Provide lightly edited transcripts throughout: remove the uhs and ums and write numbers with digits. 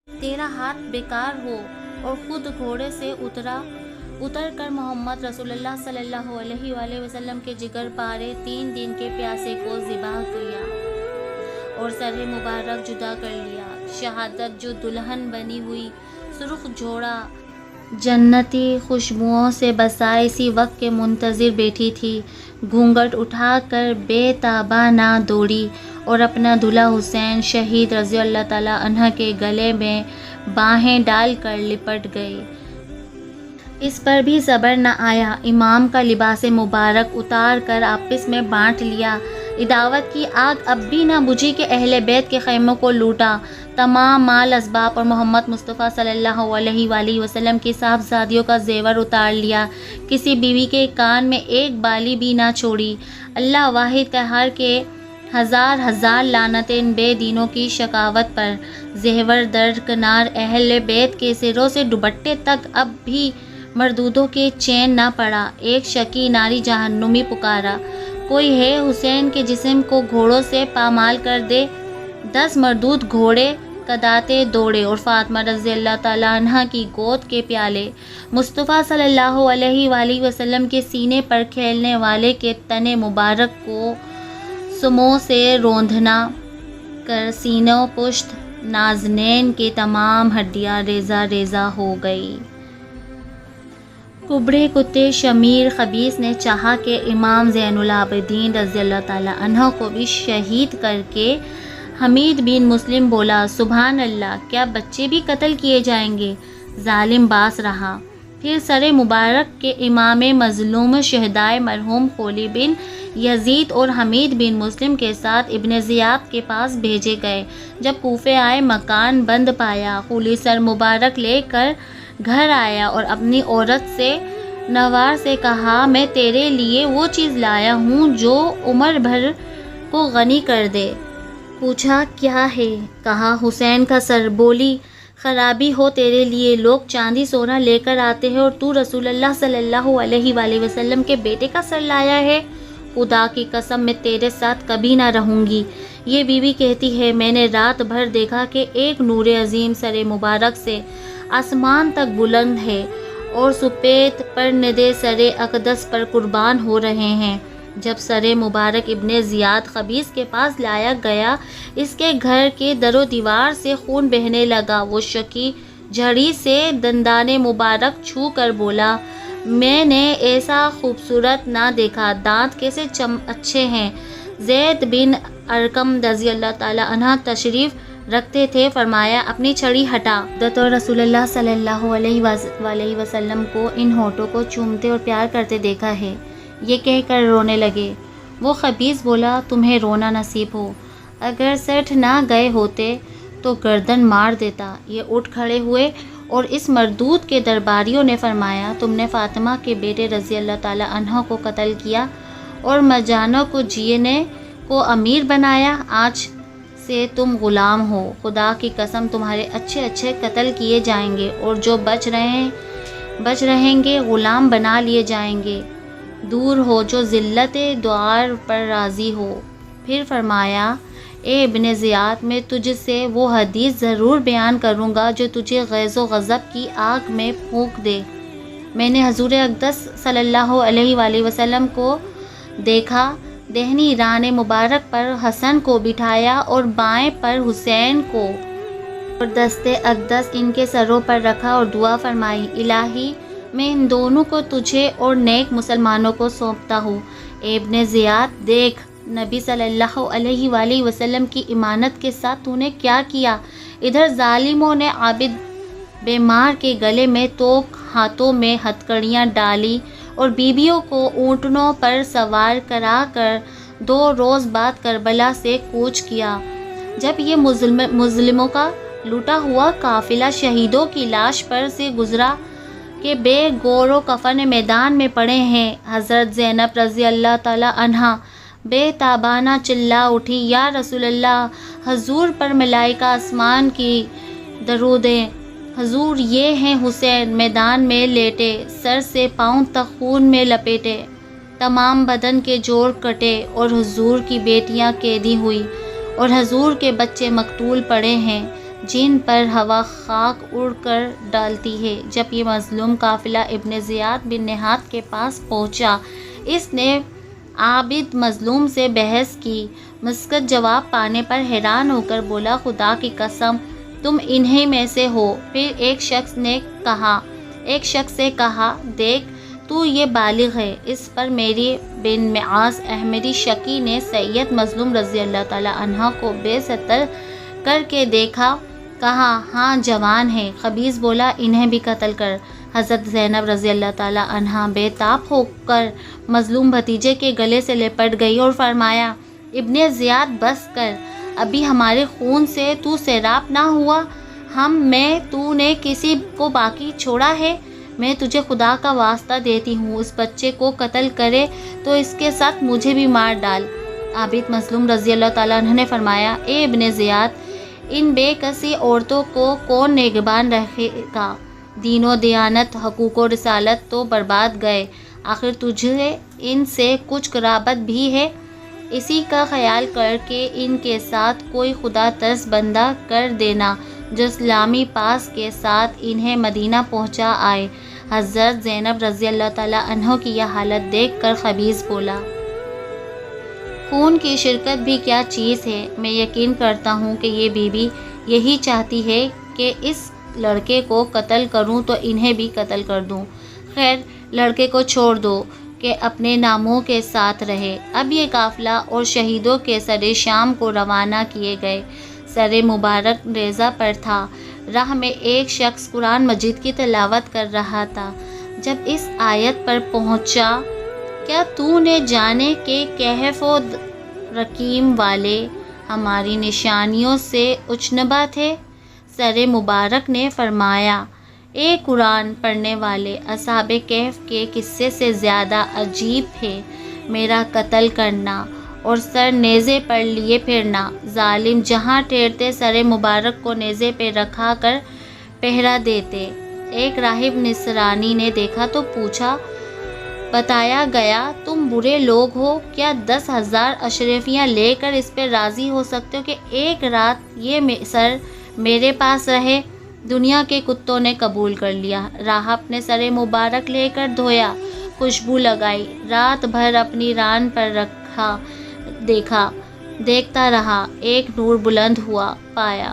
تیرا ہاتھ بیکار ہو، اور خود گھوڑے سے اتر کر محمد رسول اللہ صلی اللہ علیہ وآلہ وسلم کے جگر پارے 3 دن کے پیاسے کو ذبح کیا اور سر مبارک جدا کر لیا۔ شہادت جو دلہن بنی ہوئی سرخ جوڑا جنتی خوشبوؤں سے بسا اسی وقت کے منتظر بیٹھی تھی، گھونگھٹ اٹھا کر بے تاباں نہ دوڑی اور اپنا دلہا حسین شہید رضی اللہ تعالیٰ عنہ کے گلے میں باہیں ڈال کر لپٹ گئی۔ اس پر بھی صبر نہ آیا، امام کا لباس مبارک اتار کر آپس میں بانٹ لیا۔ عداوت کی آگ اب بھی نہ بجھی کہ اہل بیت کے خیموں کو لوٹا، تمام مال اسباب اور محمد مصطفیٰ صلی اللہ علیہ وآلہ وسلم کی صاحبزادیوں کا زیور اتار لیا، کسی بیوی کے کان میں ایک بالی بھی نہ چھوڑی۔ اللہ واحد قہار کے ہزار ہزار لعنتیں ان بے دینوں کی شقاوت پر۔ زیور درکنار اہل بیت کے سروں سے دوپٹے تک اب بھی مردودوں کے چین نہ پڑا۔ ایک شقی ناری جہنمی پکارا، کوئی ہے حسین کے جسم کو گھوڑوں سے پامال کر دے۔ 10 مردود گھوڑے کداتے دوڑے اور فاطمہ رضی اللہ تعالیٰ عنہ کی گود کے پیالے مصطفیٰ صلی اللہ علیہ وآلہ وسلم کے سینے پر کھیلنے والے کے تن مبارک کو سموں سے روندھنا کر سینوں پشت نازنین کی تمام ہڈیاں ریزہ ریزہ ہو گئی۔ کبڑے کتے شمیر خبیث نے چاہا کہ امام زین العابدین رضی اللہ تعالیٰ عنہ کو بھی شہید کر کے۔ حمید بن مسلم بولا، سبحان اللہ، کیا بچے بھی قتل کیے جائیں گے؟ ظالم باس رہا۔ پھر سر مبارک کے امام مظلوم شہدائے مرحوم خولی بن یزید اور حمید بن مسلم کے ساتھ ابن زیاد کے پاس بھیجے گئے۔ جب کوفے آئے، مکان بند پایا، خولی سر مبارک لے کر گھر آیا اور اپنی عورت سے نوار سے کہا، میں تیرے لیے وہ چیز لایا ہوں جو عمر بھر کو غنی کر دے۔ پوچھا کیا ہے؟ کہا حسین کا سر۔ بولی خرابی ہو تیرے لیے، لوگ چاندی سونا لے کر آتے ہیں اور تو رسول اللہ صلی اللہ علیہ وآلہ وسلم کے بیٹے کا سر لایا ہے؟ خدا کی قسم میں تیرے ساتھ کبھی نہ رہوں گی۔ یہ بیوی کہتی ہے، میں نے رات بھر دیکھا کہ ایک نور عظیم سر مبارک سے آسمان تک بلند ہے اور سپید پرندے سر اقدس پر قربان ہو رہے ہیں۔ جب سر مبارک ابن زیاد خبیث کے پاس لایا گیا، اس کے گھر کے در و دیوار سے خون بہنے لگا۔ وہ شکی جھڑی سے دندان مبارک چھو کر بولا، میں نے ایسا خوبصورت نہ دیکھا، دانت کیسے اچھے ہیں۔ زید بن ارقم رضی اللہ تعالیٰ عنہ تشریف رکھتے تھے، فرمایا، اپنی چھڑی ہٹا۔ حضرت رسول اللہ صلی اللہ علیہ وسلم کو ان ہونٹوں کو چومتے اور پیار کرتے دیکھا ہے، یہ کہہ کر رونے لگے۔ وہ خبیث بولا، تمہیں رونا نصیب ہو، اگر سٹھ نہ گئے ہوتے تو گردن مار دیتا۔ یہ اٹھ کھڑے ہوئے اور اس مردود کے درباریوں نے فرمایا، تم نے فاطمہ کے بیٹے رضی اللہ تعالیٰ عنہ کو قتل کیا اور مجانوں کو جینے کو امیر بنایا، آج سے تم غلام ہو۔ خدا کی قسم تمہارے اچھے اچھے قتل کیے جائیں گے اور جو بچ رہیں گے غلام بنا لیے جائیں گے۔ دور ہو جو ذلت دوار پر راضی ہو۔ پھر فرمایا، اے ابن زیاد، میں تجھ سے وہ حدیث ضرور بیان کروں گا جو تجھے غیظ و غضب کی آگ میں پھونک دے۔ میں نے حضور اقدس صلی اللہ علیہ وآلہ وسلم کو دیکھا، دہنی ران مبارک پر حسن کو بٹھایا اور بائیں پر حسین کو اور دست اقدس ان کے سروں پر رکھا اور دعا فرمائی، الہی میں ان دونوں کو تجھے اور نیک مسلمانوں کو سونپتا ہوں۔ اے ابن زیاد، دیکھ نبی صلی اللہ علیہ وآلہ وسلم کی امانت کے ساتھ تو نے کیا کیا۔ ادھر ظالموں نے عابد بیمار کے گلے میں توک، ہاتھوں میں ہتکڑیاں ڈالی اور بیویوں کو اونٹنوں پر سوار کرا کر 2 روز بعد کربلا سے کوچ کیا۔ جب یہ مظلموں کا لوٹا ہوا قافلہ شہیدوں کی لاش پر سے گزرا کہ بے گور و کفن میدان میں پڑے ہیں، حضرت زینب رضی اللہ تعالیٰ عنہا بے تابانہ چلا اٹھی، یا رسول اللہ، حضور پر ملائکہ آسمان کی درودیں۔ حضور، یہ ہیں حسین، میدان میں لیٹے، سر سے پاؤں تک خون میں لپیٹے، تمام بدن کے جوڑ کٹے اور حضور کی بیٹیاں قیدی ہوئی اور حضور کے بچے مقتول پڑے ہیں۔ جن پر ہوا خاک اڑ کر ڈالتی ہے۔ جب یہ مظلوم قافلہ ابن زیاد بن نحات کے پاس پہنچا، اس نے عابد مظلوم سے بحث کی۔ مسکت جواب پانے پر حیران ہو کر بولا، خدا کی قسم تم انہی میں سے ہو۔ پھر ایک شخص سے کہا، دیکھ تو یہ بالغ ہے۔ اس پر میری بن معاذ احمدی شکی نے سید مظلوم رضی اللہ تعالی عنہ کو بے ستر کر کے دیکھا، کہا ہاں جوان ہے۔ خبیث بولا، انہیں بھی قتل کر۔ حضرت زینب رضی اللہ تعالی عنہا بے تاب ہو کر مظلوم بھتیجے کے گلے سے لپٹ گئی اور فرمایا، ابن زیاد بس کر، ابھی ہمارے خون سے تو سیراب نہ ہوا؟ ہم میں تو نے کسی کو باقی چھوڑا ہے؟ میں تجھے خدا کا واسطہ دیتی ہوں، اس بچے کو قتل کرے تو اس کے ساتھ مجھے بھی مار ڈال۔ عابد مظلوم رضی اللہ تعالیٰ عنہ نے فرمایا، اے ابن زیاد، ان بے کسی عورتوں کو کون نگہبان رکھے گا؟ دین و دیانت، حقوق و رسالت تو برباد گئے، آخر تجھے ان سے کچھ قرابت بھی ہے؟ اسی کا خیال کر کے ان کے ساتھ کوئی خدا ترس بندہ کر دینا جو اسلامی پاس کے ساتھ انہیں مدینہ پہنچا آئے۔ حضرت زینب رضی اللہ تعالیٰ عنہ کی یہ حالت دیکھ کر خبیث بولا، خون کی شرکت بھی کیا چیز ہے؟ میں یقین کرتا ہوں کہ یہ بی بی یہی چاہتی ہے کہ اس لڑکے کو قتل کروں تو انہیں بھی قتل کر دوں۔ خیر، لڑکے کو چھوڑ دو کہ اپنے ناموں کے ساتھ رہے۔ اب یہ قافلہ اور شہیدوں کے سر شام کو روانہ کیے گئے۔ سر مبارک نیزہ پر تھا۔ راہ میں ایک شخص قرآن مجید کی تلاوت کر رہا تھا۔ جب اس آیت پر پہنچا، کیا تو نے جانے کہ کہف و رقیم والے ہماری نشانیوں سے اجنبا تھے؟ سر مبارک نے فرمایا، اے قرآن پڑھنے والے، اصحاب کہف کے قصے سے زیادہ عجیب ہے میرا قتل کرنا اور سر نیزے پر لیے پھرنا۔ ظالم جہاں ٹھہرتے سر مبارک کو نیزے پہ رکھا کر پہرا دیتے۔ ایک راہب نصرانی نے دیکھا تو پوچھا، بتایا گیا تم برے لوگ ہو، کیا 10,000 اشرفیاں لے کر اس پہ راضی ہو سکتے ہو کہ ایک رات یہ سر میرے پاس رہے؟ دنیا کے کتوں نے قبول کر لیا۔ راہب نے سر مبارک لے کر دھویا، خوشبو لگائی، رات بھر اپنی ران پر رکھا، دیکھتا رہا، ایک نور بلند ہوا پایا۔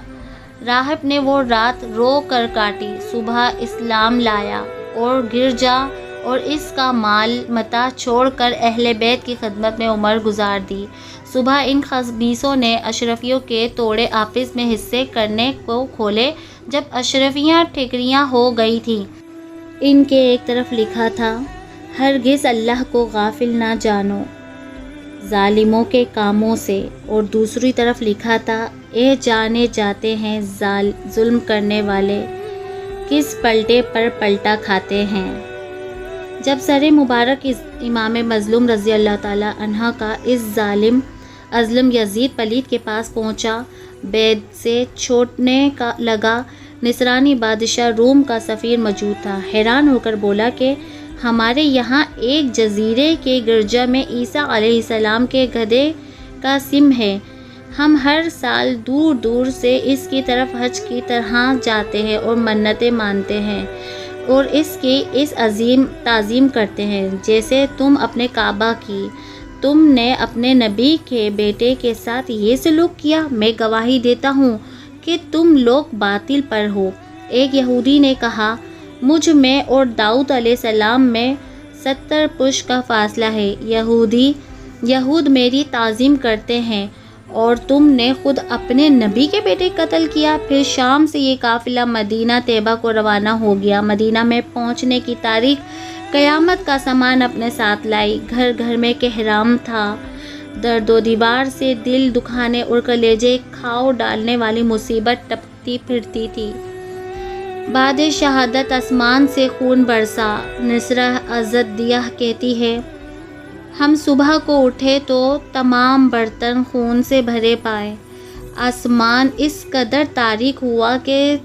راہب نے وہ رات رو کر کاٹی، صبح اسلام لایا اور گرجا اور اس کا مال متاع چھوڑ کر اہل بیت کی خدمت میں عمر گزار دی۔ صبح ان خبیثوں نے اشرفیوں کے توڑے آپس میں حصے کرنے کو کھولے۔ جب اشرفیاں ٹھیکریاں ہو گئی تھیں، ان کے ایک طرف لکھا تھا، ہرگز اللہ کو غافل نہ جانو ظالموں کے کاموں سے، اور دوسری طرف لکھا تھا، اے جانے جاتے ہیں ظلم کرنے والے کس پلٹے پر پلٹا کھاتے ہیں۔ جب سر مبارک امام مظلوم رضی اللہ تعالی عنہ کا اس ظالم ازلم یزید پلید کے پاس پہنچا، بیت سے چھوٹنے لگا۔ نصرانی بادشاہ روم کا سفیر موجود تھا۔ حیران ہو کر بولا کہ ہمارے یہاں ایک جزیرے کے گرجا میں عیسیٰ علیہ السلام کے گدھے کا سم ہے۔ ہم ہر سال دور دور سے اس کی طرف حج کی طرح جاتے ہیں اور منتیں مانتے ہیں اور اس کی عظیم تعظیم کرتے ہیں، جیسے تم اپنے کعبہ کی۔ تم نے اپنے نبی کے بیٹے کے ساتھ یہ سلوک کیا، میں گواہی دیتا ہوں کہ تم لوگ باطل پر ہو۔ ایک یہودی نے کہا، مجھ میں اور داؤد علیہ السلام میں 70 پش کا فاصلہ ہے۔ یہود میری تعظیم کرتے ہیں اور تم نے خود اپنے نبی کے بیٹے قتل کیا۔ پھر شام سے یہ قافلہ مدینہ طیبہ کو روانہ ہو گیا۔ مدینہ میں پہنچنے کی تاریخ قیامت کا سامان اپنے ساتھ لائی۔ گھر گھر میں کہرام تھا، درد و دیوار سے دل دکھانے اور کلیجے کھاؤ ڈالنے والی مصیبت ٹپتی پھرتی تھی۔ بعد شہادت آسمان سے خون برسا۔ نصرہ ازدیہ کہتی ہے، ہم صبح کو اٹھے تو تمام برتن خون سے بھرے پائے۔ آسمان اس قدر تاریک ہوا کہ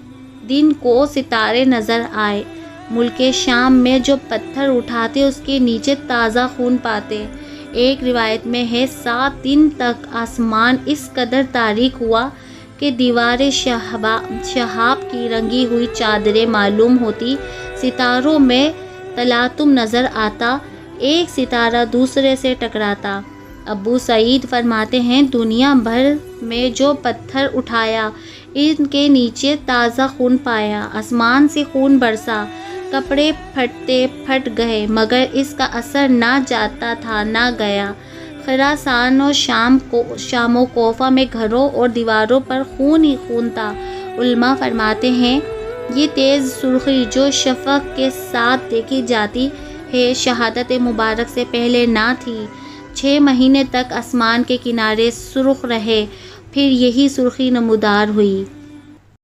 دن کو ستارے نظر آئے۔ ملک شام میں جو پتھر اٹھاتے اس کے نیچے تازہ خون پاتے۔ ایک روایت میں ہے 7 دن تک آسمان اس قدر تاریک ہوا کہ دیواریں شہاب کی رنگی ہوئی چادریں معلوم ہوتی، ستاروں میں تلاطم نظر آتا، ایک ستارہ دوسرے سے ٹکراتا۔ ابو سعید فرماتے ہیں دنیا بھر میں جو پتھر اٹھایا ان کے نیچے تازہ خون پایا، آسمان سے خون برسا، کپڑے پھٹتے پھٹ گئے، مگر اس کا اثر نہ جاتا تھا نہ گیا۔ خراسان اور شام و کوفہ میں گھروں اور دیواروں پر خون ہی خون تھا۔ علماء فرماتے ہیں یہ تیز سرخی جو شفق کے ساتھ دیکھی جاتی ہے شہادت مبارک سے پہلے نہ تھی۔ 6 مہینے تک آسمان کے کنارے سرخ رہے، پھر یہی سرخی نمودار ہوئی۔